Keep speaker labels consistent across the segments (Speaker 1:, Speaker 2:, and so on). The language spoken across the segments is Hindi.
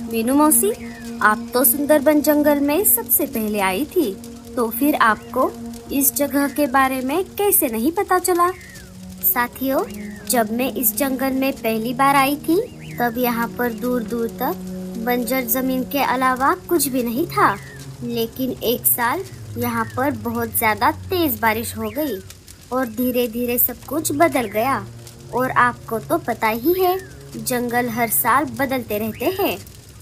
Speaker 1: मीनू मौसी, आप तो सुंदरबन जंगल में सबसे पहले आई थी, तो फिर आपको इस जगह के बारे में कैसे नहीं पता चला? साथियों, जब मैं इस जंगल में पहली बार आई थी, तब यहाँ पर दूर दूर तक बंजर जमीन के अलावा कुछ भी नहीं था। लेकिन एक साल यहाँ पर बहुत ज्यादा तेज बारिश हो गई और धीरे धीरे सब कुछ बदल गया। और आपको तो पता ही है, जंगल हर साल बदलते रहते हैं।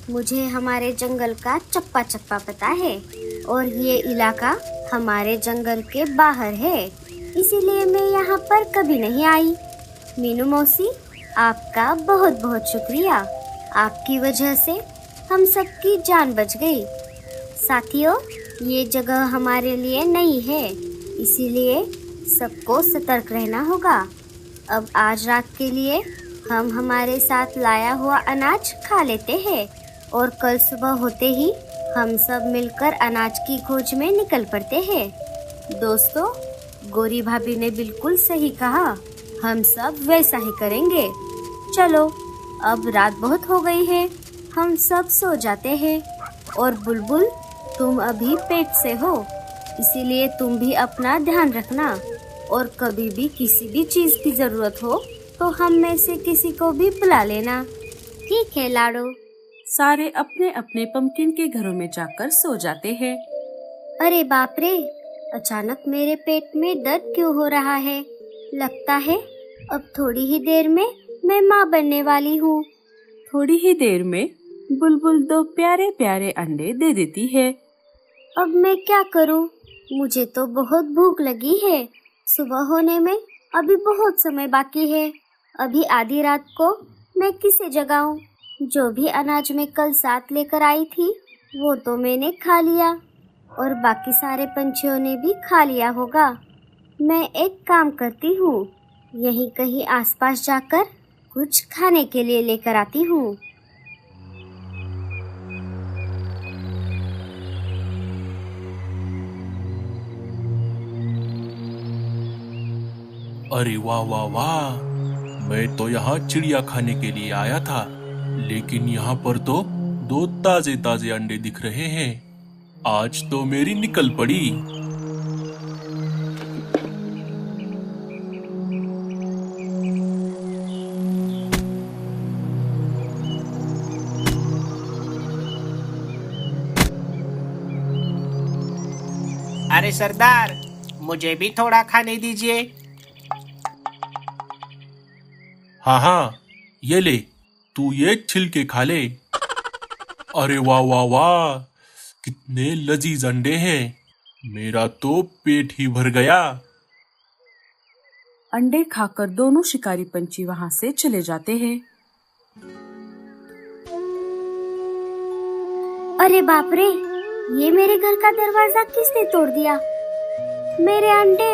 Speaker 1: मुझे हमारे जंगल का चप्पा चप्पा पता है और ये इलाका हमारे जंगल के बाहर है, इसीलिए मैं यहाँ पर कभी नहीं आई। मीनू मौसी, आपका बहुत बहुत शुक्रिया। आपकी वजह से हम सबकी जान बच गई। साथियों, ये जगह हमारे लिए नई है, इसीलिए सबको सतर्क रहना होगा। अब आज रात के लिए हम हमारे साथ लाया हुआ अनाज खा लेते हैं और कल सुबह होते ही हम सब मिलकर अनाज की खोज में निकल पड़ते हैं। दोस्तों, गोरी भाभी ने बिल्कुल सही कहा, हम सब वैसा ही करेंगे। चलो, अब रात बहुत हो गई है, हम सब सो जाते हैं। और बुलबुल, तुम अभी पेट से हो, इसीलिए तुम भी अपना ध्यान रखना और कभी भी किसी भी चीज की जरूरत हो तो हम में से किसी को भी बुला लेना। ठीक है लाडो।
Speaker 2: सारे अपने अपने पंपकिन के घरों में जाकर सो जाते हैं।
Speaker 1: अरे बाप रे, अचानक मेरे पेट में दर्द क्यों हो रहा है? लगता है अब थोड़ी ही देर में मैं माँ बनने वाली हूँ।
Speaker 2: थोड़ी ही देर में बुलबुल 2 प्यारे प्यारे अंडे दे देती है।
Speaker 1: अब मैं क्या करूँ? मुझे तो बहुत भूख लगी है। सुबह होने में अभी बहुत समय बाकी है। अभी आधी रात को मैं किसे जगाऊं? जो भी अनाज मैं कल साथ लेकर आई थी, वो तो मैंने खा लिया और बाकी सारे पंछियों ने भी खा लिया होगा। मैं एक काम करती हूँ, यहीं कहीं आसपास जाकर कुछ खाने के लिए लेकर आती हूँ।
Speaker 3: अरे वाह वाह वाह, मैं तो यहाँ चिड़िया खाने के लिए आया था, लेकिन यहाँ पर तो 2 ताजे ताजे अंडे दिख रहे हैं। आज तो मेरी निकल पड़ी।
Speaker 4: अरे सरदार, मुझे भी थोड़ा खाने दीजिए।
Speaker 3: हाँ हाँ, ये ले, तू ये छिलके खा ले। अरे वाह वाह वाह, कितने लजीज अंडे हैं। मेरा तो पेट ही भर गया।
Speaker 2: अंडे खाकर दोनों शिकारी पंछी वहाँ से चले जाते हैं।
Speaker 1: अरे बाप रे, ये मेरे घर का दरवाजा किसने तोड़ दिया? मेरे अंडे!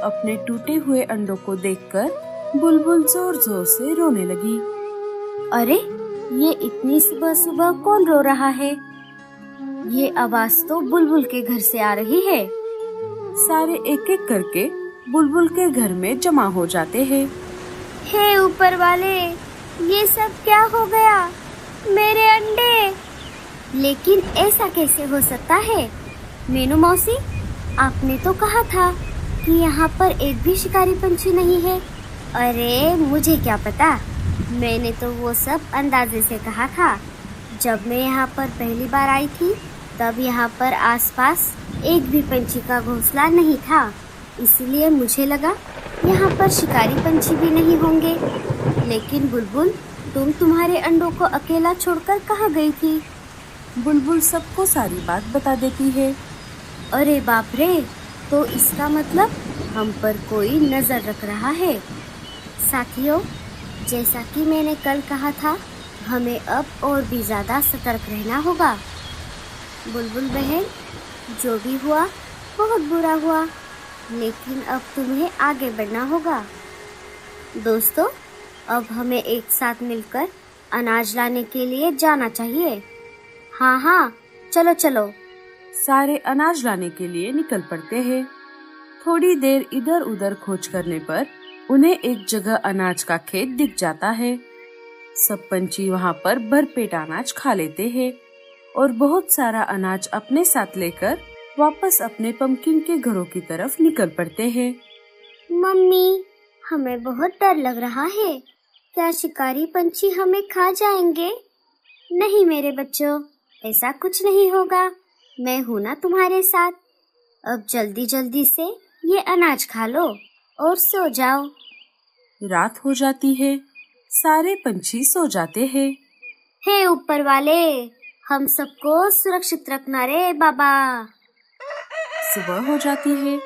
Speaker 2: अपने टूटे हुए अंडों को देखकर बुलबुल जोर जोर से रोने लगी।
Speaker 1: अरे, ये इतनी सुबह सुबह कौन रो रहा है? ये आवाज तो बुलबुल के घर से आ रही है।
Speaker 2: सारे एक एक करके बुलबुल के घर में जमा हो जाते हैं।
Speaker 1: हे ऊपर वाले, ये सब क्या हो गया? मेरे अंडे! लेकिन ऐसा कैसे हो सकता है? मीनू मौसी, आपने तो कहा था कि यहाँ पर एक भी शिकारी पंछी नहीं है। अरे मुझे क्या पता, मैंने तो वो सब अंदाजे से कहा था। जब मैं यहाँ पर पहली बार आई थी, तब यहाँ पर आसपास एक भी पंछी का घोंसला नहीं था, इसलिए मुझे लगा यहाँ पर शिकारी पंछी भी नहीं होंगे। लेकिन बुलबुल, तुम तुम्हारे अंडों को अकेला छोड़कर कहाँ गई थी?
Speaker 2: बुलबुल सबको सारी बात बता देती है।
Speaker 1: अरे बाप रे, तो इसका मतलब हम पर कोई नजर रख रहा है। साथियों, जैसा कि मैंने कल कहा था, हमें अब और भी ज्यादा सतर्क रहना होगा। बुलबुल बहन, जो भी हुआ बहुत बुरा हुआ, लेकिन अब तुम्हें आगे बढ़ना होगा। दोस्तों, अब हमें एक साथ मिलकर अनाज लाने के लिए जाना चाहिए। हाँ हाँ, चलो चलो।
Speaker 2: सारे अनाज लाने के लिए निकल पड़ते हैं। थोड़ी देर इधर उधर खोज करने पर उन्हें एक जगह अनाज का खेत दिख जाता है। सब पंछी वहाँ पर भरपेट अनाज खा लेते हैं और बहुत सारा अनाज अपने साथ लेकर वापस अपने पंपकिन के घरों की तरफ निकल पड़ते हैं।
Speaker 1: मम्मी, हमें बहुत डर लग रहा है। क्या शिकारी पंछी हमें खा जाएंगे? नहीं मेरे बच्चों, ऐसा कुछ नहीं होगा। मैं हूँ ना तुम्हारे साथ। अब जल्दी जल्दी से ये अनाज खा लो और सो जाओ।
Speaker 2: रात हो जाती है, सारे पंछी सो जाते हैं।
Speaker 1: हे ऊपर वाले, हम सबको सुरक्षित रखना रे बाबा।
Speaker 2: सुबह हो जाती है,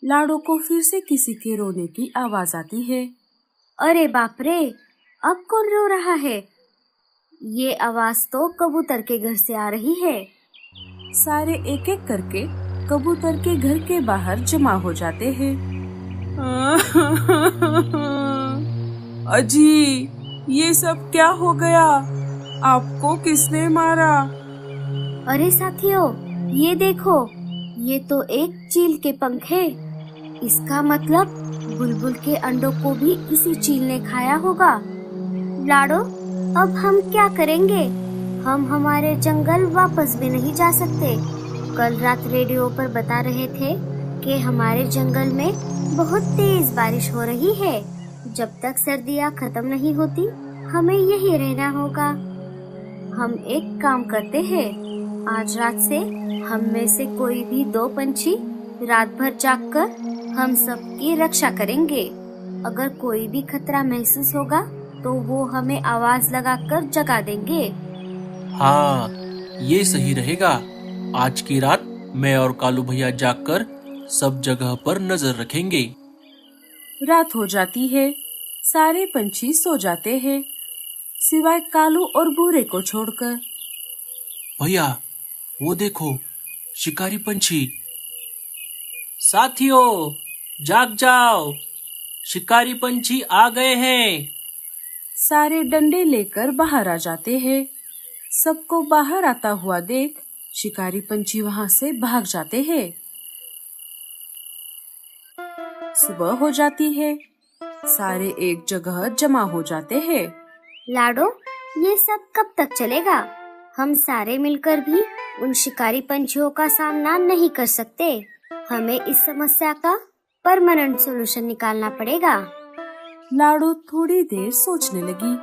Speaker 2: लाडो को फिर से किसी के रोने की आवाज आती है।
Speaker 1: अरे बाप रे, अब कौन रो रहा है? ये आवाज तो कबूतर के घर से आ रही है।
Speaker 2: सारे एक एक करके कबूतर के घर के बाहर जमा हो जाते हैं। अजी, ये सब क्या हो गया? आपको किसने मारा?
Speaker 1: अरे साथियों, ये देखो, ये तो एक चील के पंख है। इसका मतलब बुलबुल के अंडों को भी इसी चील ने खाया होगा। लाडो, अब हम क्या करेंगे? हम हमारे जंगल वापस भी नहीं जा सकते। कल रात रेडियो पर बता रहे थे कि हमारे जंगल में बहुत तेज बारिश हो रही है। जब तक सर्दियाँ खत्म नहीं होती, हमें यही रहना होगा। हम एक काम करते हैं, आज रात से हम में से कोई भी 2 पंछी रात भर जागकर हम सबकी रक्षा करेंगे। अगर कोई भी खतरा महसूस होगा तो वो हमें आवाज लगाकर जगा देंगे।
Speaker 3: हाँ, ये सही रहेगा। आज की रात मैं और कालू भैया जागकर सब जगह पर नजर रखेंगे।
Speaker 2: रात हो जाती है, सारे पंछी सो जाते हैं, सिवाय कालू और भूरे को छोड़कर।
Speaker 3: भैया, वो देखो, शिकारी पंछी।
Speaker 4: साथियों, जाग जाओ, शिकारी पंछी आ गए हैं।
Speaker 2: सारे डंडे लेकर बाहर आ जाते हैं। सबको बाहर आता हुआ देख शिकारी पंछी वहाँ से भाग जाते हैं। सुबह हो जाती है, सारे एक जगह जमा हो जाते हैं।
Speaker 1: लाडो, ये सब कब तक चलेगा? हम सारे मिलकर भी उन शिकारी पंछियों का सामना नहीं कर सकते। हमें इस समस्या का परमानेंट सॉल्यूशन निकालना पड़ेगा।
Speaker 2: लाडो थोड़ी देर सोचने लगी।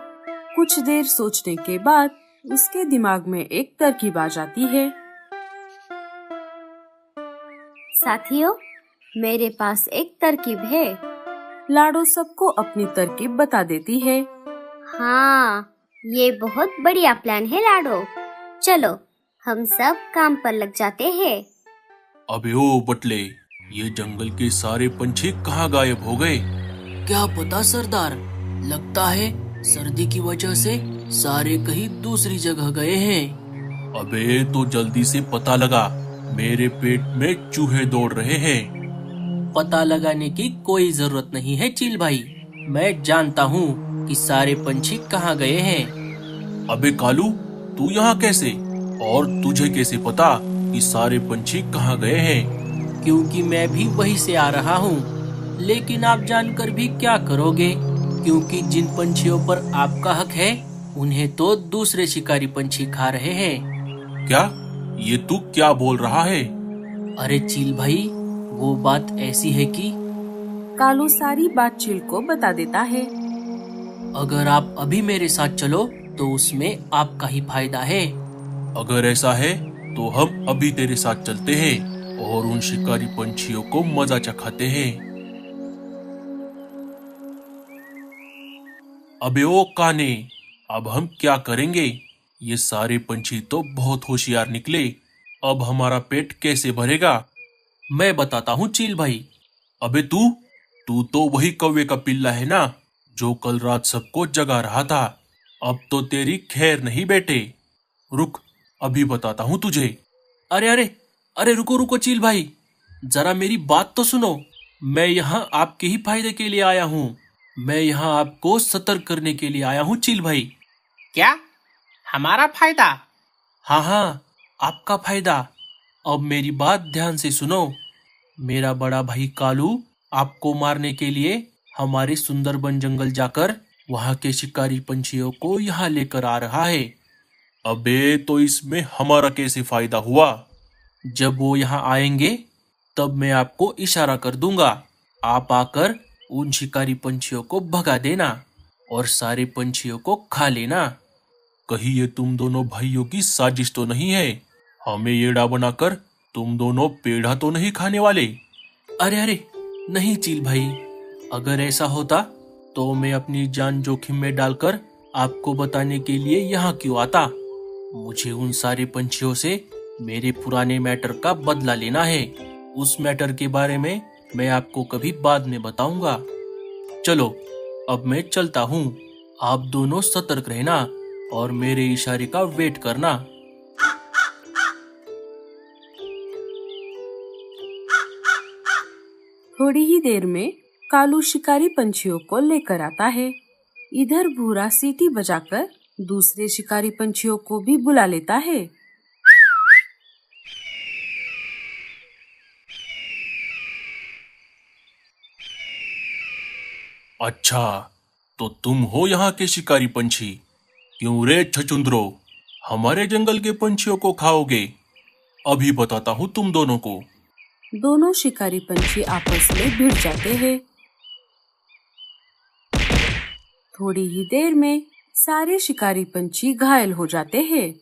Speaker 2: कुछ देर सोचने के बाद उसके दिमाग में एक तरकीब आ जाती है।
Speaker 1: साथियों, मेरे पास एक तरकीब है।
Speaker 2: लाडो सबको अपनी तरकीब बता देती है।
Speaker 1: हाँ, ये बहुत बढ़िया प्लान है लाडो। चलो, हम सब काम पर लग जाते हैं।
Speaker 3: अबे ओ बटले, ये जंगल के सारे पंछी कहाँ गायब हो गए?
Speaker 5: क्या पता सरदार, लगता है सर्दी की वजह से सारे कहीं दूसरी जगह गए हैं।
Speaker 3: अबे तो जल्दी से पता लगा, मेरे पेट में चूहे दौड़ रहे हैं।
Speaker 5: पता लगाने की कोई जरूरत नहीं है चील भाई, मैं जानता हूँ कि सारे पंछी कहाँ गए हैं।
Speaker 3: अबे कालू, तू यहाँ कैसे? और तुझे कैसे पता कि सारे पंछी कहाँ गए हैं?
Speaker 5: क्योंकि मैं भी वहीं से आ रहा हूँ। लेकिन आप जानकर भी क्या करोगे, क्योंकि जिन पंछियों पर आपका हक है उन्हें तो दूसरे शिकारी पंछी खा रहे हैं।
Speaker 3: क्या? ये तू क्या बोल रहा है?
Speaker 5: अरे चील भाई, वो बात ऐसी है कि
Speaker 2: कालू सारी बात चील को बता देता है।
Speaker 5: अगर आप अभी मेरे साथ चलो तो उसमें आपका ही फायदा है।
Speaker 3: अगर ऐसा है तो हम अभी तेरे साथ चलते हैं और उन शिकारी पंछियों को मजा चखाते हैं। अबे ओ काने, अब हम क्या करेंगे? ये सारे पंछी तो बहुत होशियार निकले। अब हमारा पेट कैसे भरेगा?
Speaker 5: मैं बताता हूँ चील भाई।
Speaker 3: अबे तू तो वही कौवे का पिल्ला है ना, जो कल रात सबको जगा रहा था। अब तो तेरी खैर नहीं बेटे। रुक, अभी बताता हूँ तुझे।
Speaker 5: अरे अरे अरे, रुको रुको चील भाई, जरा मेरी बात तो सुनो। मैं यहाँ आपके ही फायदे के लिए आया हूँ। मैं यहाँ आपको सतर्क करने के लिए आया हूँ चील भाई।
Speaker 4: क्या? हमारा फायदा?
Speaker 5: हाँ हाँ, आपका फायदा। अब मेरी बात ध्यान से सुनो। मेरा बड़ा भाई कालू आपको मारने के लिए हमारे सुंदरबन जंगल जाकर वहाँ के शिकारी पंछियों को यहाँ लेकर आ रहा है।
Speaker 3: अबे तो इसमें हमारा कैसे फायदा हुआ?
Speaker 5: जब वो यहाँ आएंगे तब मैं आपको इशारा कर दूंगा। आप आकर उन शिकारी पंछियों को भगा देना और सारे पंछियों को खा लेना।
Speaker 3: कहीं ये तुम दोनों भाइयों की साजिश तो नहीं है? हमें येड़ा बनाकर तुम दोनों पेड़ा तो नहीं खाने वाले?
Speaker 5: अरे अरे नहीं चील भाई, अगर ऐसा होता तो मैं अपनी जान जोखिम में डालकर आपको बताने के लिए यहाँ क्यों आता। मुझे उन सारे पंछियों से मेरे पुराने मैटर का बदला लेना है। उस मैटर के बारे में मैं आपको कभी बाद में बताऊंगा। चलो अब मैं चलता हूँ। आप दोनों सतर्क रहना और मेरे इशारे का वेट करना।
Speaker 2: थोड़ी ही देर में कालू शिकारी पंछियों को लेकर आता है। इधर भूरा सीटी बजाकर दूसरे शिकारी पंछियों को भी बुला लेता है।
Speaker 3: अच्छा, तो तुम हो यहाँ के शिकारी पंछी? क्यों रे छछुंदरो, हमारे जंगल के पंछियों को खाओगे? अभी बताता हूँ तुम दोनों को।
Speaker 2: दोनों शिकारी पंछी आपस में भिड़ जाते हैं। थोड़ी ही देर में सारे शिकारी पंछी घायल हो जाते हैं।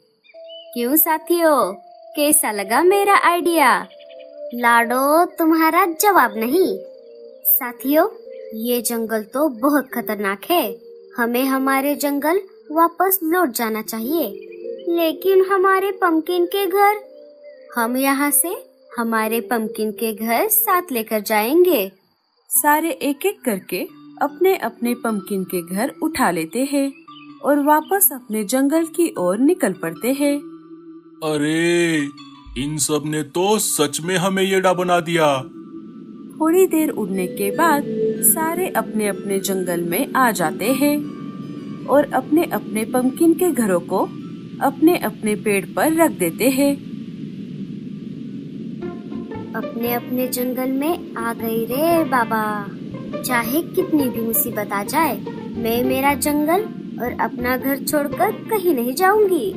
Speaker 1: क्यों साथियों, कैसा लगा मेरा आइडिया? लाडो तुम्हारा जवाब नहीं। साथियों, ये जंगल तो बहुत खतरनाक है। हमें हमारे जंगल वापस लौट जाना चाहिए। लेकिन हमारे पंपकिन के घर, हम यहाँ से हमारे पंपकिन के घर साथ लेकर जाएंगे।
Speaker 2: सारे एक एक करके अपने अपने पंपकिन के घर उठा लेते हैं और वापस अपने जंगल की ओर निकल पड़ते हैं।
Speaker 3: अरे, इन सब ने तो सच में हमें येड़ा बना दिया।
Speaker 2: थोड़ी देर उड़ने के बाद सारे अपने अपने जंगल में आ जाते हैं और अपने अपने पंपकिन के घरों को अपने अपने पेड़ पर रख देते हैं।
Speaker 1: अपने अपने जंगल में आ गई रे बाबा। चाहे कितनी भी मुसीबत आ जाए, मैं मेरा जंगल और अपना घर छोड़कर कहीं नहीं जाऊंगी।